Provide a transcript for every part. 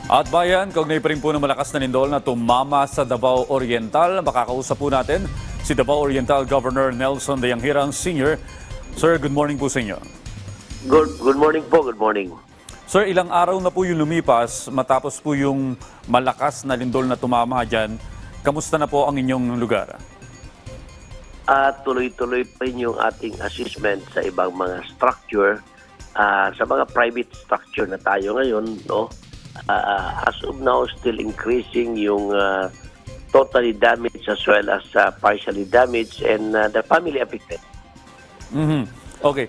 At bayan, kaugnay pa rin po ng malakas na lindol na tumama sa Davao Oriental. Makakausap po natin si Davao Oriental Governor Nelson Dayanghirang Sr. Sir, good morning po sa inyo. Good morning po, good morning. Sir, ilang araw na po yung lumipas matapos po yung malakas na lindol na tumama dyan. Kamusta na po ang inyong lugar? At tuloy-tuloy pa rin yung ating assessment sa ibang mga structure. Sa mga private structure na tayo ngayon, no? As of now, still increasing yung totally damaged as well as partially damaged and the family affected. Okay.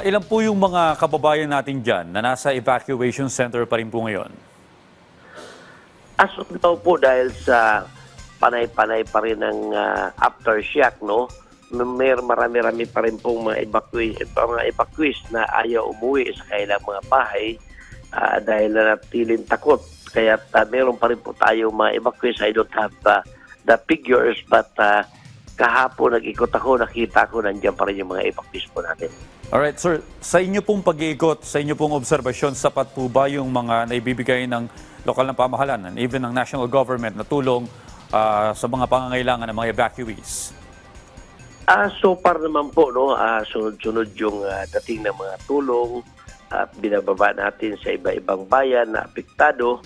Ilan po yung mga kababayan natin dyan na nasa evacuation center pa rin po ngayon? As of now po, dahil sa panay-panay pa rin ng aftershock, no? Marami-rami pa rin pong mga evacuees na ayaw umuwi sa kanilang mga bahay dahil natiling takot. Kaya meron pa rin po tayo mga evacuees. I don't have the figures, but kahapon nag-ikot ako, nakita ko nandiyan pa rin yung mga evacuees po natin. Alright, sir. Sa inyo pong pag-iikot, sa inyo pong obserbasyon, sapat po ba yung mga naibibigay ng lokal na pamahalaan and even ng national government na tulong sa mga pangangailangan ng mga evacuees? So far naman po, no, sunod-sunod yung dating ng mga tulong at binababa natin sa iba-ibang bayan na apektado.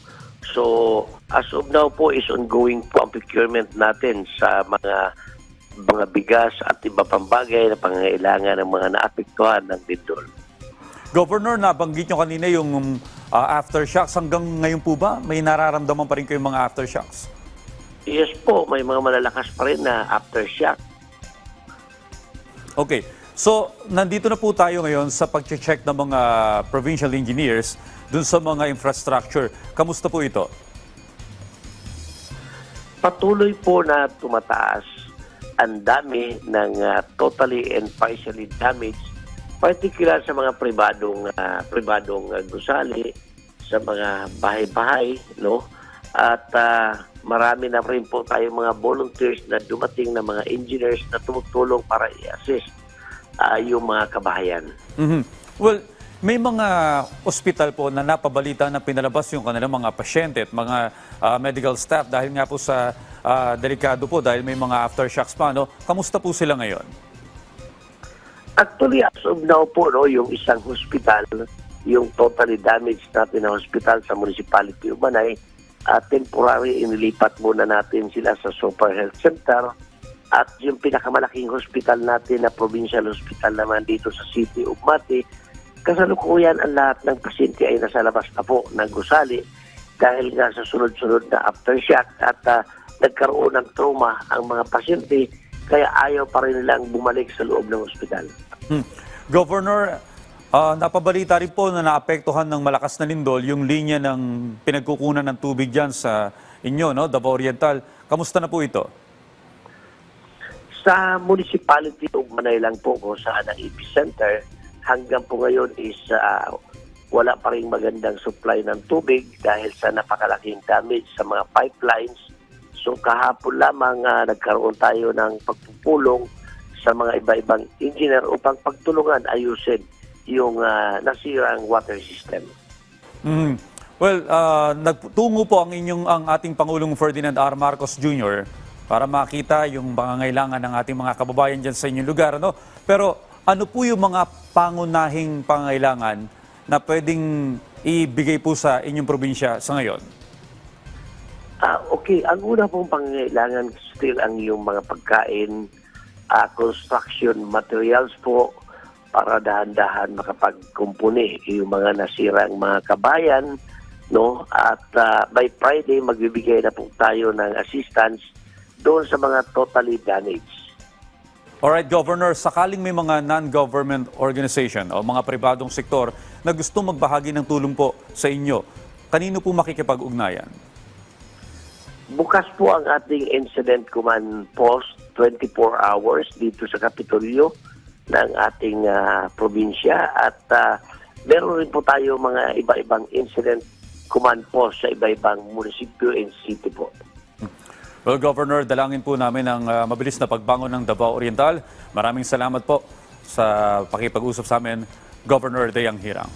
So as of now po is ongoing po ang procurement natin sa mga bigas at iba pang bagay na pangangailangan ng mga naapektuhan ng lindol. Governor, nabanggit nyo kanina yung aftershocks. Hanggang ngayon po ba may nararamdaman pa rin kayong mga aftershocks? Yes po, may mga malalakas pa rin na aftershock. Okay. So, nandito na po tayo ngayon sa pag-check ng mga provincial engineers dun sa mga infrastructure. Kamusta po ito? Patuloy po na tumataas ang dami ng totally and partially damaged, particular sa mga pribadong gusali, sa mga bahay-bahay, no? At marami na rin po tayong mga volunteers na dumating na mga engineers na tumutulong para i-assist yung mga kabahayan. Well, may mga ospital po na napabalita na pinalabas yung kanilang mga pasyente at mga medical staff dahil nga po sa delikado po dahil may mga aftershocks pa, no? Kamusta po sila ngayon? Actually, as of now po, no, yung isang hospital, yung totally damaged natin na hospital sa Municipality of Manay, temporary inilipat muna natin sila sa Super Health Center. At yung pinakamalaking hospital natin na provincial hospital naman dito sa City of Mati, kasalukuyan ang lahat ng pasyente ay nasa labas na po ng gusali dahil nga sa sunod-sunod na aftershock at nagkaroon ng trauma ang mga pasyente kaya ayaw pa rin nilang bumalik sa loob ng hospital. Governor, napabalita rin po na naapektuhan ng malakas na lindol yung linya ng pinagkukunan ng tubig dyan sa inyo, no? Davao Oriental. Kamusta na po ito? Sa Municipality of Manay lang po kung saan ang epicenter, hanggang po ngayon is wala pa rin magandang supply ng tubig dahil sa napakalaking damage sa mga pipelines. So kahapon lamang nagkaroon tayo ng pagpupulong sa mga iba-ibang engineer upang pagtulungan ayusin yung nasirang water system. Well, nagtungo po ang ating Pangulong Ferdinand R. Marcos Jr. para makita yung pangangailangan ng ating mga kababayan dyan sa inyong lugar. No? Pero ano po yung mga pangunahing pangangailangan na pwedeng ibigay po sa inyong probinsya sa ngayon? Okay, ang una pong pangangailangan still ang yung mga pagkain, construction materials po para dahan-dahan makapagkumpuni yung mga nasirang mga kabayan. No? At by Friday, magbibigay na po tayo ng assistance doon sa mga totally damaged. Alright, Governor, sakaling may mga non-government organization o mga pribadong sektor na gusto magbahagi ng tulong po sa inyo, kanino po makikipag-ugnayan? Bukas po ang ating Incident Command Post 24 hours dito sa Kapitolyo ng ating probinsya at meron rin po tayo mga iba-ibang Incident Command Post sa iba-ibang munisipyo and city po. Well, Governor, dalangin po namin ang mabilis na pagbangon ng Davao Oriental. Maraming salamat po sa pakipag-usap sa amin, Governor Dayanghirang.